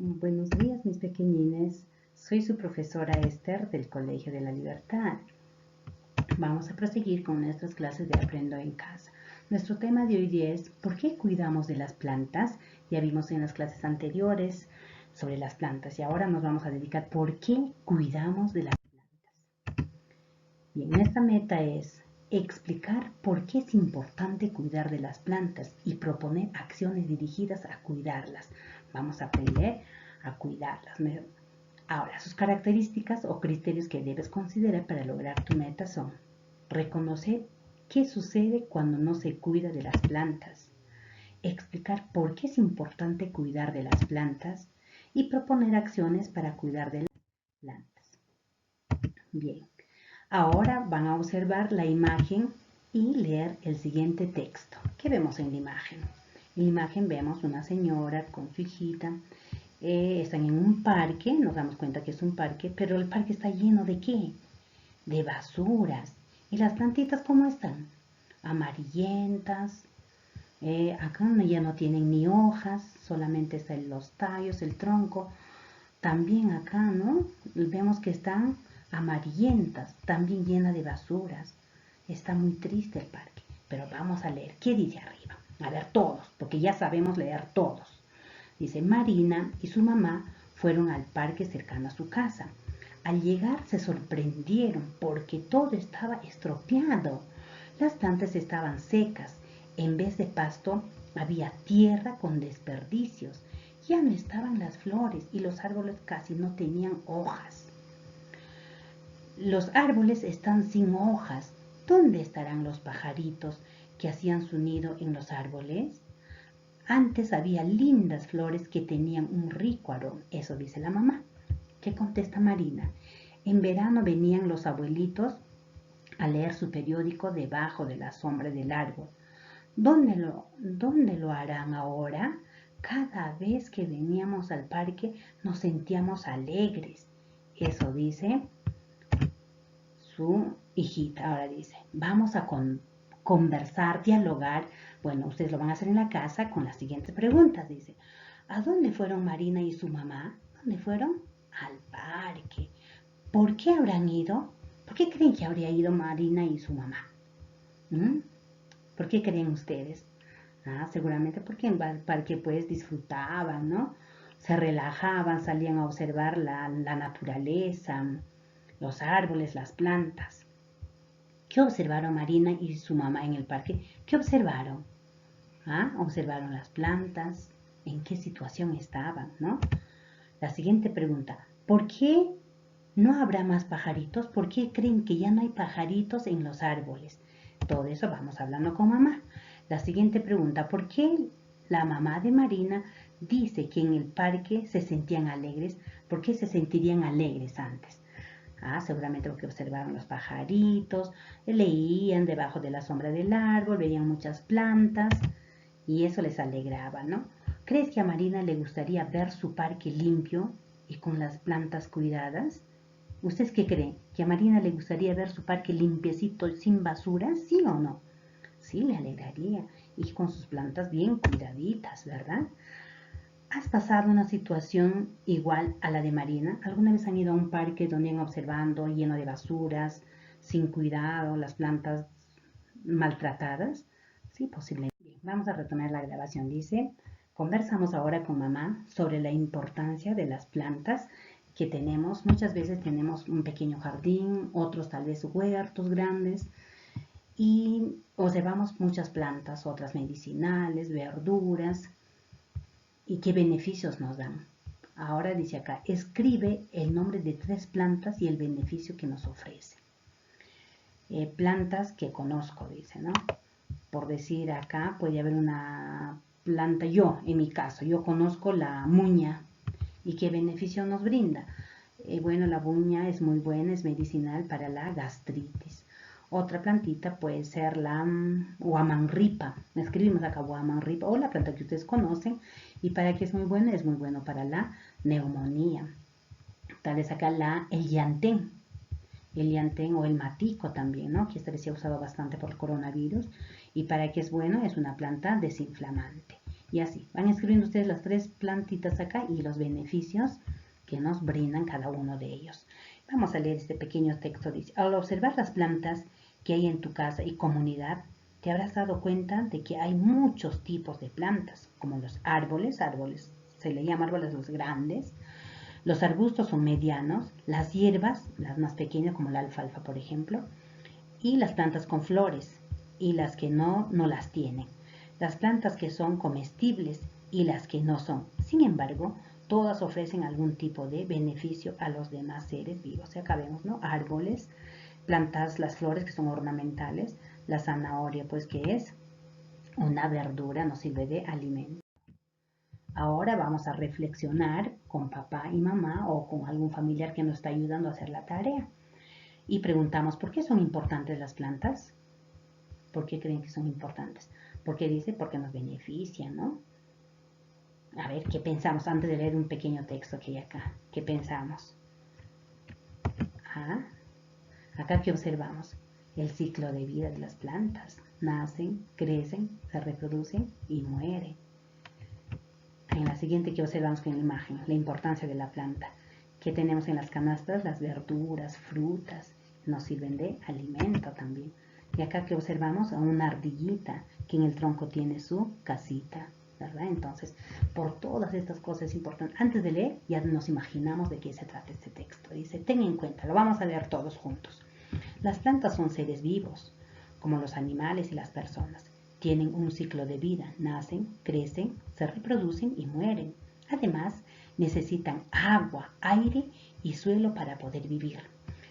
Buenos días, mis pequeñines. Soy su profesora Esther del Colegio de la Libertad. Vamos a proseguir con nuestras clases de Aprendo en Casa. Nuestro tema de hoy es ¿por qué cuidamos de las plantas? Ya vimos en las clases anteriores sobre las plantas y ahora nos vamos a dedicar ¿por qué cuidamos de las plantas? Bien, nuestra meta es explicar por qué es importante cuidar de las plantas y proponer acciones dirigidas a cuidarlas. Vamos a aprender a cuidarlas. Ahora, sus características o criterios que debes considerar para lograr tu meta son reconocer qué sucede cuando no se cuida de las plantas, explicar por qué es importante cuidar de las plantas y proponer acciones para cuidar de las plantas. Bien, ahora van a observar la imagen y leer el siguiente texto. ¿Qué vemos en la imagen? En la imagen vemos una señora con su hijita. Están en un parque, nos damos cuenta que es un parque, pero el parque está lleno ¿de qué? De basuras. ¿Y las plantitas cómo están? Amarillentas. Acá ya no tienen ni hojas, solamente están los tallos, el tronco. También acá, ¿no? Vemos que están amarillentas, también llena de basuras. Está muy triste el parque, pero vamos a leer. ¿Qué dice arriba? A ver todos, porque ya sabemos leer todos. Dice, Marina y su mamá fueron al parque cercano a su casa. Al llegar se sorprendieron porque todo estaba estropeado. Las plantas estaban secas. En vez de pasto había tierra con desperdicios. Ya no estaban las flores y los árboles casi no tenían hojas. Los árboles están sin hojas. ¿Dónde estarán los pajaritos que hacían su nido en los árboles? Antes había lindas flores que tenían un rico aroma, eso dice la mamá. ¿Qué contesta Marina? En verano venían los abuelitos a leer su periódico debajo de la sombra del árbol. ¿Dónde lo harán ahora? Cada vez que veníamos al parque nos sentíamos alegres. Eso dice su hijita. Ahora dice, vamos a conversar, dialogar. Bueno, ustedes lo van a hacer en la casa con las siguientes preguntas. Dice, ¿a dónde fueron Marina y su mamá? ¿Dónde fueron? Al parque. ¿Por qué habrán ido? ¿Por qué creen que habría ido Marina y su mamá? ¿Mm? ¿Por qué creen ustedes? Seguramente porque en el parque pues disfrutaban, ¿no? Se relajaban, salían a observar la naturaleza, los árboles, las plantas. ¿Qué observaron Marina y su mamá en el parque? ¿Qué observaron? Observaron las plantas, en qué situación estaban, ¿no? La siguiente pregunta, ¿por qué no habrá más pajaritos? ¿Por qué creen que ya no hay pajaritos en los árboles? Todo eso vamos hablando con mamá. La siguiente pregunta, ¿por qué la mamá de Marina dice que en el parque se sentían alegres? ¿Por qué se sentirían alegres antes? Seguramente porque observaron los pajaritos, leían debajo de la sombra del árbol, veían muchas plantas y eso les alegraba, ¿no? ¿Crees que a Marina le gustaría ver su parque limpio y con las plantas cuidadas? ¿Ustedes qué creen? ¿Que a Marina le gustaría ver su parque limpiecito, sin basura? ¿Sí o no? Sí, le alegraría. Y con sus plantas bien cuidaditas, ¿verdad? ¿Has pasado una situación igual a la de Marina? ¿Alguna vez han ido a un parque donde han observando lleno de basuras, sin cuidado, las plantas maltratadas? Sí, posiblemente. Vamos a retomar la grabación. Dice, conversamos ahora con mamá sobre la importancia de las plantas que tenemos. Muchas veces tenemos un pequeño jardín, otros tal vez huertos grandes y observamos muchas plantas, otras medicinales, verduras y qué beneficios nos dan. Ahora dice acá, escribe el nombre de 3 plantas y el beneficio que nos ofrece. Plantas que conozco, dice, ¿no? Por decir acá, puede haber una planta, en mi caso, yo conozco la muña. ¿Y qué beneficio nos brinda? Bueno, la muña es muy buena, es medicinal para la gastritis. Otra plantita puede ser la huamanripa. Escribimos acá huamanripa o la planta que ustedes conocen. ¿Y para qué es muy buena? Es muy bueno para la neumonía. Tal vez acá el llantén o el matico también, ¿no? Que se ha usado bastante por el coronavirus. ¿Y para qué es bueno? Es una planta desinflamante. Y así, van escribiendo ustedes las 3 plantitas acá y los beneficios que nos brindan cada uno de ellos. Vamos a leer este pequeño texto. Dice, al observar las plantas que hay en tu casa y comunidad, te habrás dado cuenta de que hay muchos tipos de plantas, como los árboles, se le llama árboles los grandes, los arbustos son medianos, las hierbas, las más pequeñas como la alfalfa por ejemplo, y las plantas con flores, y las que no las tienen, las plantas que son comestibles y las que no son. Sin embargo, todas ofrecen algún tipo de beneficio a los demás seres vivos. Acá vemos, ¿no? Árboles, plantas, las flores que son ornamentales, la zanahoria, pues que es una verdura, nos sirve de alimento. Ahora vamos a reflexionar con papá y mamá o con algún familiar que nos está ayudando a hacer la tarea. Y preguntamos, ¿por qué son importantes las plantas? ¿Por qué creen que son importantes? Porque dice, porque nos benefician, ¿no? A ver, ¿qué pensamos? Antes de leer un pequeño texto que hay acá, ¿qué pensamos? Ah, acá que observamos el ciclo de vida de las plantas. Nacen, crecen, se reproducen y mueren. En la siguiente que observamos con la imagen, la importancia de la planta. ¿Qué tenemos en las canastas? Las verduras, frutas, nos sirven de alimento también. Y acá que observamos a una ardillita que en el tronco tiene su casita, ¿verdad? Entonces, por todas estas cosas importantes, antes de leer ya nos imaginamos de qué se trata este texto. Dice, ten en cuenta, lo vamos a leer todos juntos. Las plantas son seres vivos, como los animales y las personas. Tienen un ciclo de vida, nacen, crecen, se reproducen y mueren. Además, necesitan agua, aire y suelo para poder vivir.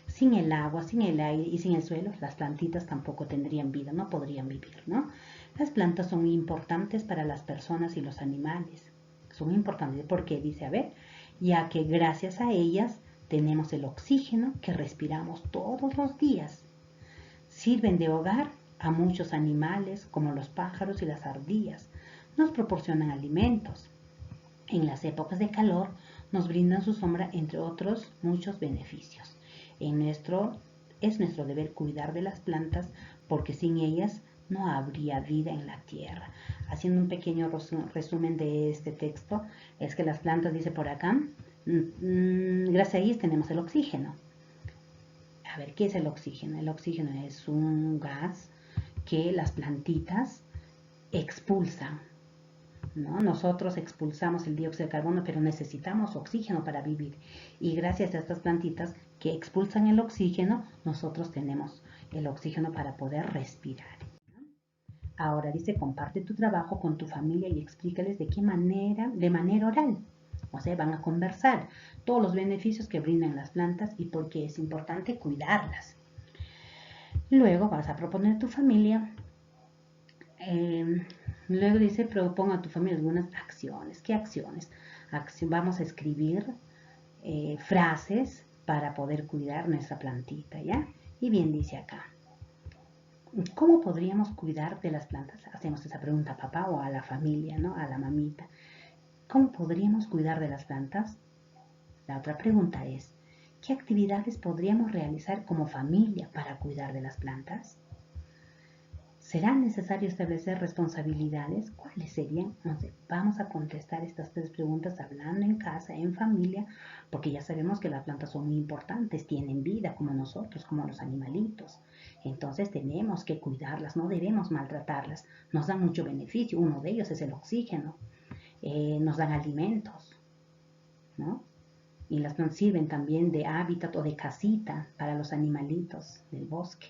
Sin el agua, sin el aire y sin el suelo, las plantitas tampoco tendrían vida, no podrían vivir, ¿no? Las plantas son muy importantes para las personas y los animales. Son importantes porque dice, a ver, ya que gracias a ellas tenemos el oxígeno que respiramos todos los días. Sirven de hogar a muchos animales como los pájaros y las ardillas. Nos proporcionan alimentos. En las épocas de calor nos brindan su sombra, entre otros muchos beneficios. Es nuestro deber cuidar de las plantas porque sin ellas no habría vida en la tierra. Haciendo un pequeño resumen de este texto, es que las plantas, dice por acá, gracias a ellas tenemos el oxígeno. A ver, ¿qué es el oxígeno? El oxígeno es un gas que las plantitas expulsan, ¿no? Nosotros expulsamos el dióxido de carbono, pero necesitamos oxígeno para vivir. Y gracias a estas plantitas que expulsan el oxígeno, nosotros tenemos el oxígeno para poder respirar. Ahora dice, comparte tu trabajo con tu familia y explícales de manera oral. O sea, van a conversar todos los beneficios que brindan las plantas y por qué es importante cuidarlas. Luego vas a proponer a tu familia. Luego dice, proponga a tu familia algunas acciones. ¿Qué acciones? Vamos a escribir frases para poder cuidar nuestra plantita, ¿ya? Y bien dice acá, ¿cómo podríamos cuidar de las plantas? Hacemos esa pregunta a papá o a la familia, ¿no? A la mamita. ¿Cómo podríamos cuidar de las plantas? La otra pregunta es, ¿qué actividades podríamos realizar como familia para cuidar de las plantas? ¿Será necesario establecer responsabilidades? ¿Cuáles serían? Entonces, vamos a contestar estas 3 preguntas hablando en casa, en familia, porque ya sabemos que las plantas son muy importantes, tienen vida como nosotros, como los animalitos. Entonces tenemos que cuidarlas, no debemos maltratarlas. Nos dan mucho beneficio, uno de ellos es el oxígeno, nos dan alimentos, ¿no? Y las plantas sirven también de hábitat o de casita para los animalitos del bosque.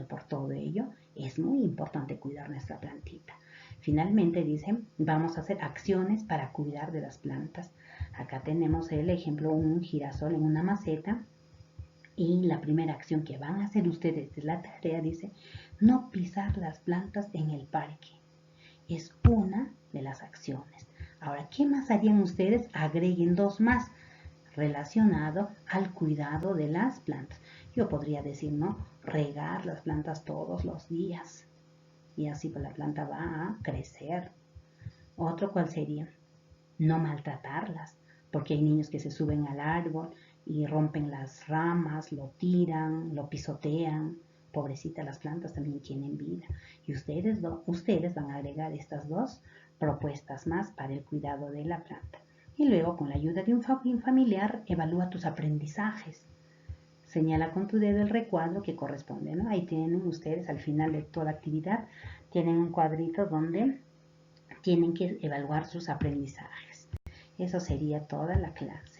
Por todo ello, es muy importante cuidar nuestra plantita. Finalmente dice, vamos a hacer acciones para cuidar de las plantas. Acá tenemos el ejemplo, un girasol en una maceta. Y la primera acción que van a hacer ustedes de la tarea dice, no pisar las plantas en el parque. Es una de las acciones. Ahora, ¿qué más harían ustedes? Agreguen 2 más relacionado al cuidado de las plantas. Yo podría decir, ¿no? Regar las plantas todos los días. Y así pues la planta va a crecer. Otro, ¿cuál sería? No maltratarlas, porque hay niños que se suben al árbol y rompen las ramas, lo tiran, lo pisotean. Pobrecita, las plantas también tienen vida. Y ustedes van a agregar estas 2 propuestas más para el cuidado de la planta. Y luego, con la ayuda de un familiar, evalúa tus aprendizajes. Señala con tu dedo el recuadro que corresponde, ¿no? Ahí tienen ustedes, al final de toda actividad, tienen un cuadrito donde tienen que evaluar sus aprendizajes. Eso sería toda la clase.